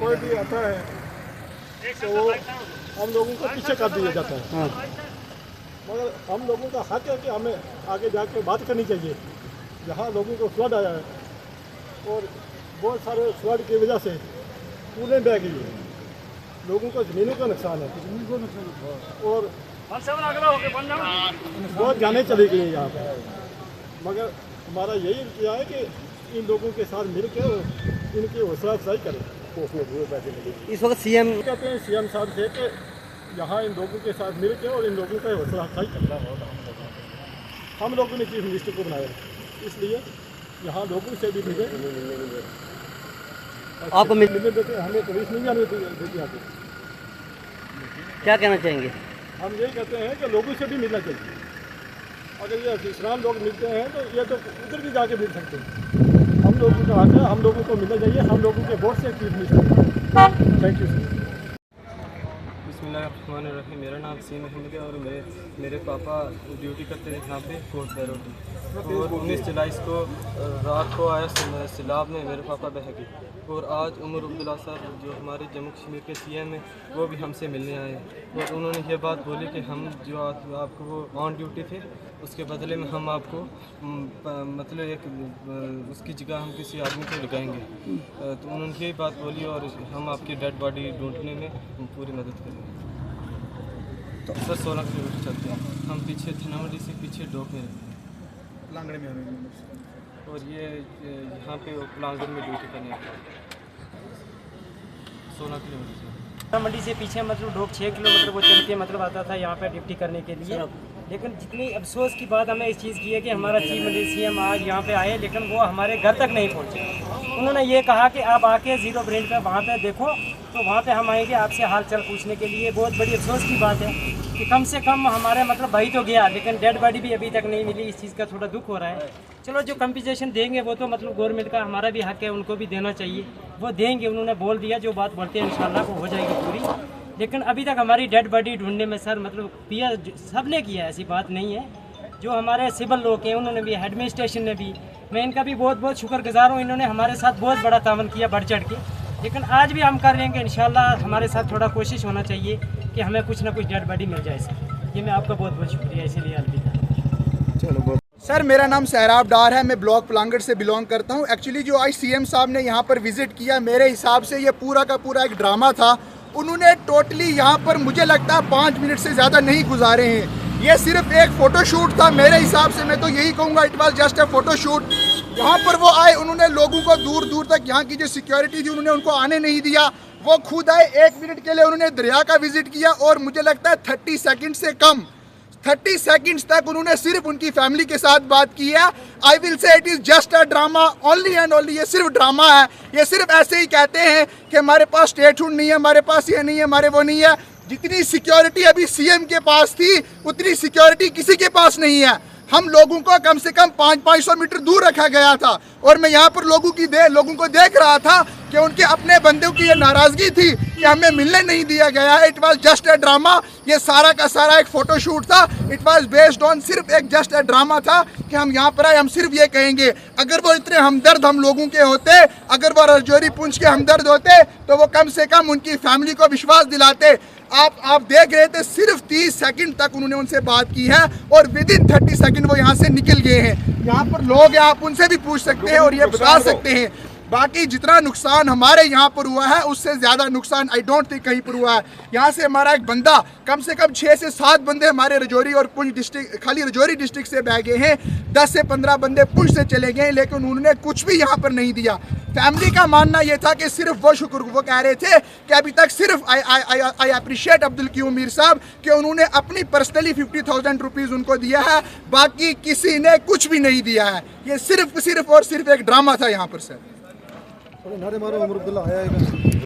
कोई भी आता है तो वो हम लोगों को पीछे कर दिया जाता है। हाँ। मगर हम लोगों का हक है कि हमें आगे जाके बात करनी चाहिए। जहाँ लोगों को फ्लड आया है और बहुत सारे फ्लड की वजह से पुलें बह गई है, लोगों को ज़मीनों का नुकसान है और बहुत जाने चली गई है यहाँ पर। मगर हमारा यही किया है कि इन लोगों के साथ मिल के इनकी हौसला अफजाई करें। इस वक्त सीएम कहते हैं सीएम साहब थे कि यहाँ इन लोगों के साथ मिल के और इन लोगों का हौसला अफजाई करना होगा। हम लोगों ने चीफ मिनिस्टर को बनाया, इसलिए यहाँ लोगों से भी मिले। आपको मिलने देते, हमें पुलिस नहीं आने देती आगे। क्या कहना चाहेंगे? हम यही कहते हैं कि लोगों से भी मिलना चाहिए। अगर ये इस्लाम लोग मिलते हैं तो ये तो उधर भी जाके मिल सकते हैं। हम लोगों का हक है, हम लोगों को मिलना चाहिए। हम लोगों के वोट से chief minister. Thank you sir. बिस्मिल्लाहिर्रहमानिर्रहीम। मेरा नाम सीम अहमद है और मेरे पापा ड्यूटी करते थे यहाँ पे कोट बैरोटी। और 19 जुलाई को रात को आया सैलाब में मेरे पापा बह गए। और आज उमर अब्दुल्ला साहब जो हमारे जम्मू कश्मीर के सीएम हैं वो भी हमसे मिलने आए और उन्होंने ये बात बोली कि हम जो आपको वो ऑन ड्यूटी थे उसके बदले में हम आपको मतलब एक उसकी जगह हम किसी आदमी को लगाएंगे। तो उन्होंने यही बात बोली और हम आपकी डेड बॉडी ढूंढने में पूरी मदद करेंगे। तो सर 16 किलोमीटर चलते हैं हम, पीछे थनावली से पीछे डोक में रहते हैं, लांगड़े में और ये यहाँ पे पलांगड़ में ड्यूटी करने 16 किलोमीटर मंडी से पीछे मतलब डोक 6 किलोमीटर वो चल के मतलब आता था यहाँ पे ड्यूटी करने के लिए। लेकिन जितनी अफसोस की बात हमें इस चीज़ की है कि हमारा चीफ मिनिस्टर सीएम आज यहाँ पे आए लेकिन वो हमारे घर तक नहीं पहुँचे। उन्होंने ये कहा कि आप आके ज़ीरो ब्रेन पे वहाँ पे देखो, तो वहाँ पे हम आएंगे आपसे हाल चाल पूछने के लिए। बहुत बड़ी अफसोस की बात है कि कम से कम हमारे मतलब भाई तो गया लेकिन डेड बॉडी भी अभी तक नहीं मिली। इस चीज़ का थोड़ा दुख हो रहा है। चलो जो कंपनसेशन देंगे वो तो मतलब गवर्नमेंट का हमारा भी हक है, उनको भी देना चाहिए, वो देंगे। उन्होंने बोल दिया जो बात बोलते हैं इंशाल्लाह वो हो जाएगी पूरी। लेकिन अभी तक हमारी डेड बॉडी ढूंढने में सर मतलब पिया सब ने किया, ऐसी बात नहीं है। जो हमारे सिविल लोग हैं उन्होंने भी, एडमिनिस्ट्रेशन ने भी, मैं इनका भी बहुत बहुत शुक्रगुजार हूँ। इन्होंने हमारे साथ बहुत बड़ा तावन किया बढ़ चढ़ के। लेकिन आज भी हम कर रहेंगे इंशाल्लाह। हमारे साथ थोड़ा कोशिश होना चाहिए कि हमें कुछ ना कुछ डेड बॉडी मिल जाए सर। ये मैं आपका बहुत बहुत शुक्रिया इसीलिए अलविदा। चलो सर, मेरा नाम सहराब डार है, मैं ब्लॉक पलांगड़ से बिलोंग करता हूँ। एक्चुअली जो आज सीएम साहब ने यहाँ पर विजिट किया, मेरे हिसाब से ये पूरा का पूरा एक ड्रामा था। उन्होंने टोटली यहाँ पर मुझे लगता है 5 मिनट से ज़्यादा नहीं गुजारे हैं। ये सिर्फ एक फ़ोटोशूट था मेरे हिसाब से। मैं तो यही कहूँगा it was just a photoshoot. यहाँ पर वो आए, उन्होंने लोगों को दूर दूर तक यहाँ की जो सिक्योरिटी थी उन्होंने उनको आने नहीं दिया। वो खुद आए, 1 मिनट के लिए उन्होंने दरिया का विजिट किया और मुझे लगता है 30 सेकंड से कम 30 सेकंड्स तक उन्होंने सिर्फ उनकी फैमिली के साथ बात की है। I will say it is just a drama, only and only. ये सिर्फ ड्रामा है। ये सिर्फ ऐसे ही कहते हैं कि हमारे पास स्टेटहुड नहीं है, हमारे पास ये नहीं है, हमारे वो नहीं है। जितनी सिक्योरिटी अभी सीएम के पास थी उतनी सिक्योरिटी किसी के पास नहीं है। हम लोगों को कम से कम 500 मीटर दूर रखा गया था और मैं यहाँ पर लोगों को देख रहा था कि उनके अपने बंदों की ये नाराज़गी थी कि हमें मिलने नहीं दिया गया है। It was just a drama. ये सारा का सारा एक फ़ोटोशूट था। इट वाज बेस्ड ऑन सिर्फ एक जस्ट ए ड्रामा था कि हम यहाँ पर आए, हम सिर्फ ये कहेंगे। अगर वो इतने हमदर्द हम लोगों के होते, अगर वो राजौरी पुंछ के हमदर्द होते तो वो कम से कम उनकी फैमिली को विश्वास दिलाते। आप देख रहे थे सिर्फ 30 सेकंड तक उन्होंने उनसे बात की है और विद इन 30 सेकंड वो यहाँ से निकल गए हैं। यहाँ पर लोग हैं, आप उनसे भी पूछ सकते हैं और ये बता सकते हैं। बाकी जितना नुकसान हमारे यहाँ पर हुआ है उससे ज़्यादा नुकसान आई डोंट थिंक कहीं पर हुआ है। यहाँ से हमारा एक बंदा, कम से कम 6 से 7 बंदे हमारे राजौरी और पुंछ डिस्ट्रिक्ट, खाली राजौरी डिस्ट्रिक्ट से बह गए हैं। 10 से 15 बंदे पुंछ से चले गए, लेकिन उन्होंने कुछ भी यहाँ पर नहीं दिया। फैमिली का मानना ये था कि सिर्फ वो कह रहे थे कि अभी तक सिर्फ आई अप्रिशिएट अब्दुल क्यूम मीर साहब कि उन्होंने अपनी पर्सनली 50,000 रुपीज़ उनको दिया है, बाकी किसी ने कुछ भी नहीं दिया है। ये सिर्फ और सिर्फ एक ड्रामा था यहाँ पर सर। नारे मारो, उमर अब्दुल्ला आया है।